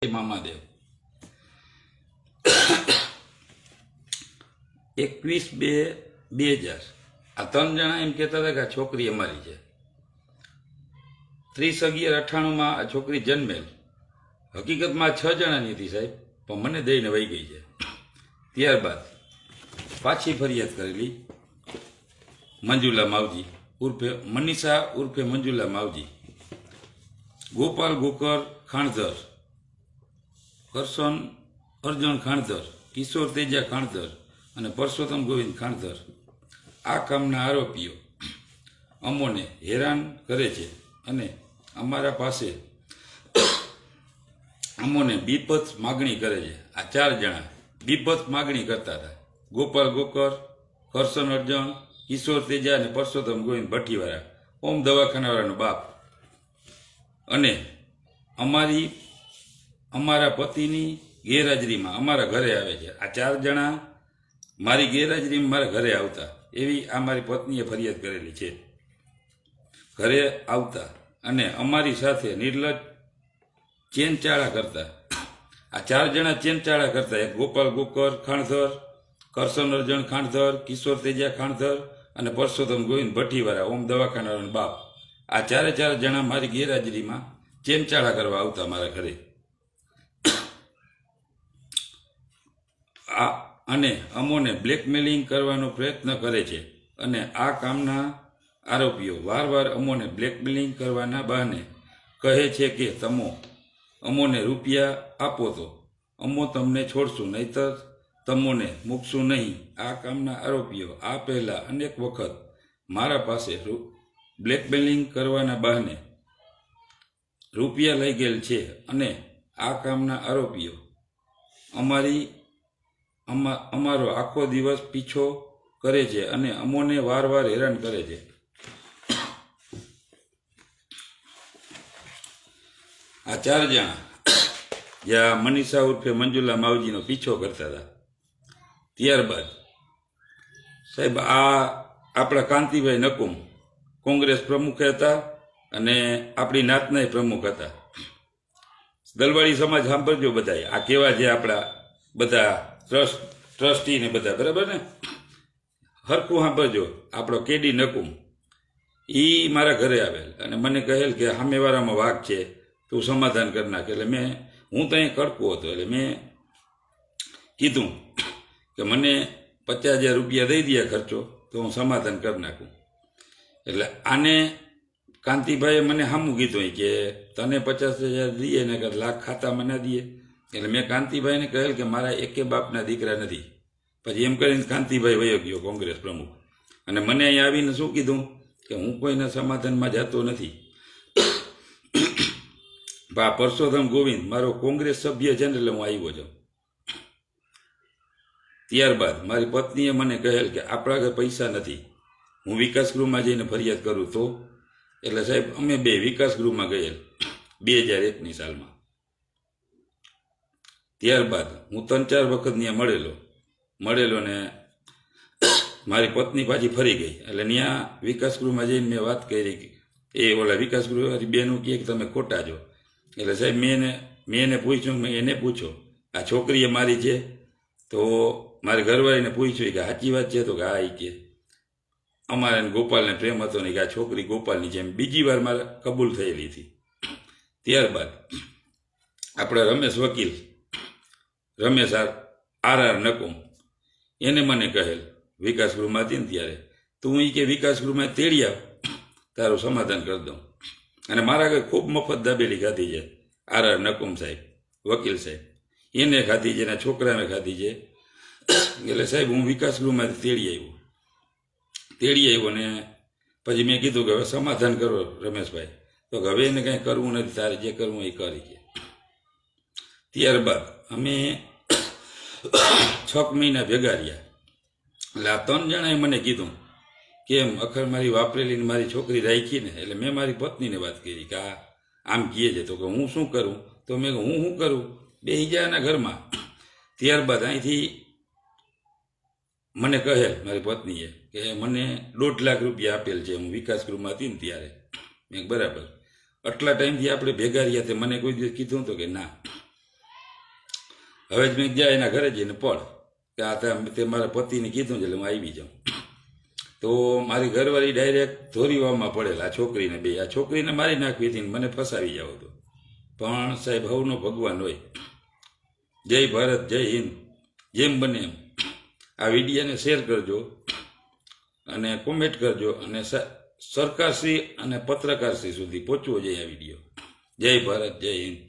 મામાદેવ 21/2/2000 આ 3 જણા એમ કહેતા હતા કે આ છોકરી અમારી છે। 30/11/98 આ છોકરી જન્મેલ। હકીકતમાં 6 જણાની હતી સાહેબ, પણ મને દઈને વહી ગઈ છે। ત્યારબાદ પાછી ફરિયાદ કરેલી મંજુલા માવજી ઉર્ફે મનીષા ઉર્ફે મંજુલા માવજી, ગોપાલ ગોકર ખાણધર, કરશન અર્જુન ખાણધર, કિશોર તેજા ખાણધર અને પરસોત્તમ ગોવિંદ ખાણધર આ કામના આરોપીઓ અમોને હેરાન કરે છે અને અમારા પાસે અમોને બીપત માગણી કરે છે। આ 4 જણા બીપત માગણી કરતા હતા। ગોપાલ ગોકર, કરશન અર્જુન, કિશોર તેજા અને પરસોત્તમ ગોવિંદ ભઠ્ઠીવાળા, ઓમ દવાખાનાવાળાનો બાપ, અને અમારા પતિની ગેરહાજરીમાં અમારા ઘરે આવે છે। આ 4 જણા મારી ગેરહાજરીમાં મારા ઘરે આવતા એવી આ મારી પત્નીએ ફરિયાદ કરેલી છે। ઘરે આવતા અને અમારી સાથે નિર્લજ્જ ચેનચાળા કરતા। આ 4 જણા ચેનચાળા કરતા, એક ગોપાલ ગોકર ખાણધર, કરશન અર્જુન ખાણધર, કિશોર તેજા ખાણધર અને પરસોત્તમ ગોવિંદ ભઠ્ઠીવાળા, ઓમ દવાખાનાવાળાનો બાપ, આ 4 જણા મારી ગેરહાજરીમાં ચેનચાળા કરવા આવતા મારા ઘરે। અને અમોને બ્લેકમેલિંગ કરવાનો પ્રયત્ન કરે છે અને આ કામના આરોપીઓ વારવાર અમોને બ્લેકમેલિંગ કરવાના બહાને કહે છે કે તમો અમોને રૂપિયા આપો તો અમો તમને છોડશું, નહીતર તમોને મૂકશું નહીં। આ કામના આરોપીઓ આ પહેલાં અનેક વખત મારા પાસે બ્લેકમેલિંગ કરવાના બહાને રૂપિયા લઈ ગયેલ છે અને આ કામના આરોપીઓ અમારો આખો દિવસ પીછો કરે છે અને અમોને વારવાર હેરાન કરે છે। આ 4 જણા જ્યાં મનીષા ઉર્ફે મંજુલા માવજીનો પીછો કરતા હતા। ત્યારબાદ સાહેબ આ આપણા કાંતિભાઈ નકુમ કોંગ્રેસ પ્રમુખ હતા અને આપણી નાતના પ્રમુખ હતા। દલવાડી સમાજ સાંભળજો બધા, આ કેવા છે આપણા બધા ટ્રસ્ટી ને બધા, બરાબર ને? હરખું સાંભળજો। આપણો કેડી નકુમ એ મારા ઘરે આવેલ અને મને કહેલ કે સામેવાળામાં વાઘ છે, તું સમાધાન કરી નાખ। એટલે હું ત્યાં કડકો હતો, એટલે મેં કીધું કે મને 50,000 રૂપિયા દઈ દે ખર્ચો તો હું સમાધાન કરી નાખું। એટલે આને કાંતિભાઈએ મને સામું કીધું કે તને 50,000 દઈએ ને લાખ ખાતામાં ના દઈએ। એટલે મેં કાંતિભાઈને કહેલ કે મારા એકે બાપના દીકરા નથી। પછી એમ કરીને કાંતિભાઈ વયો ગયો કોંગ્રેસ પ્રમુખ, અને મને અહીંયા આવીને શું કીધું કે હું કોઈના સમાધાનમાં જતો નથી। પરસોત્તમ ગોવિંદ મારો કોંગ્રેસ સભ્ય છે ને, એટલે હું આવ્યો છું। ત્યારબાદ મારી પત્નીએ મને કહેલ કે આપણા ઘરે પૈસા નથી, હું વિકાસ ગૃહમાં જઈને ફરિયાદ કરું તો? એટલે સાહેબ અમે 2 વિકાસ ગૃહમાં ગયેલ 2001ની સાલમાં। ત્યારબાદ હું 3-4 વખત ત્યાં મળેલો ને મારી પત્ની પાછી ફરી ગઈ। એટલે ત્યાં વિકાસ ગૃહમાં જઈને મેં વાત કરી કે એ ઓલા વિકાસ ગૃહ બેનું કહે કે તમે ખોટા છો। એટલે સાહેબ મેં એને પૂછ્યું, મેં એને પૂછો આ છોકરીએ મારી છે? તો મારી ઘરવાળીને પૂછ્યું કે સાચી વાત છે? તો કે હા, એ કે અમારે ગોપાલને પ્રેમ હતો ને કે આ છોકરી ગોપાલની છે, એમ બીજી વાર મારે કબૂલ થયેલી હતી। ત્યારબાદ આપણા રમેશ વકીલ, રમેશ આર નકુમ, એને મને કહેલ વિકાસ ગૃહમાં હતી ને ત્યારે, તું એ કે વિકાસ ગૃહમાં તેડી આવ, તારું સમાધાન કરી દઉં। અને મારા ઘરે ખૂબ મફત દાબેલી ખાધી છે આર નકુમ સાહેબ, વકીલ સાહેબ, એને ખાધી છે, એના છોકરાને ખાધી છે। એટલે સાહેબ હું વિકાસ ગૃહમાંથી તેડી આવ્યો ને પછી મેં કીધું કે હવે સમાધાન કરો રમેશભાઈ, તો હવે એને કંઈ કરવું નથી, તારે જે કરવું એ કરી છે। ત્યારબાદ અમે 6 મહિના ભેગા રહ્યા। એટલે આ 3 જણાએ મને કીધું કે એમ અખર મારી વાપરેલી મારી છોકરી રાખી ને, એટલે મેં મારી પત્નીને વાત કરી કે આ આમ કહે છે, તો કે હું શું કરું? તો મેં હું શું કરું, બેસી જાય એના ઘરમાં। ત્યારબાદ અહીંથી મને કહેલ મારી પત્નીએ કે મને 1.5 લાખ રૂપિયા આપેલ છે, હું વિકાસ ગૃહમાં હતી ને ત્યારે। મેં બરાબર, આટલા ટાઈમથી આપણે ભેગા રહ્યા, તે મને કોઈ દિવસ કીધું તો કે ના। હવે જ મેં ગયા એના ઘરે જઈને પડ કે આ તે મારા પતિને કીધું છે એટલે હું આવી જાઉં. તો મારી ઘરવાળી ડાયરેક્ટ ધોરીવામાં પડેલા આ છોકરીને બે આ છોકરીને મારી નાખવી હતી ને મને ફસાવી જાવ હતો. પણ સાહેબ હવનો ભગવાન હોય. જય ભારત જય હિન્દ. જેમ બને એમ આ વિડીયોને શેર કરજો અને કોમેન્ટ કરજો અને સરકારશ્રી અને પત્રકારશ્રી સુધી પહોંચવો જોઈએ આ વિડીયો. જય ભારત જય હિન્દ.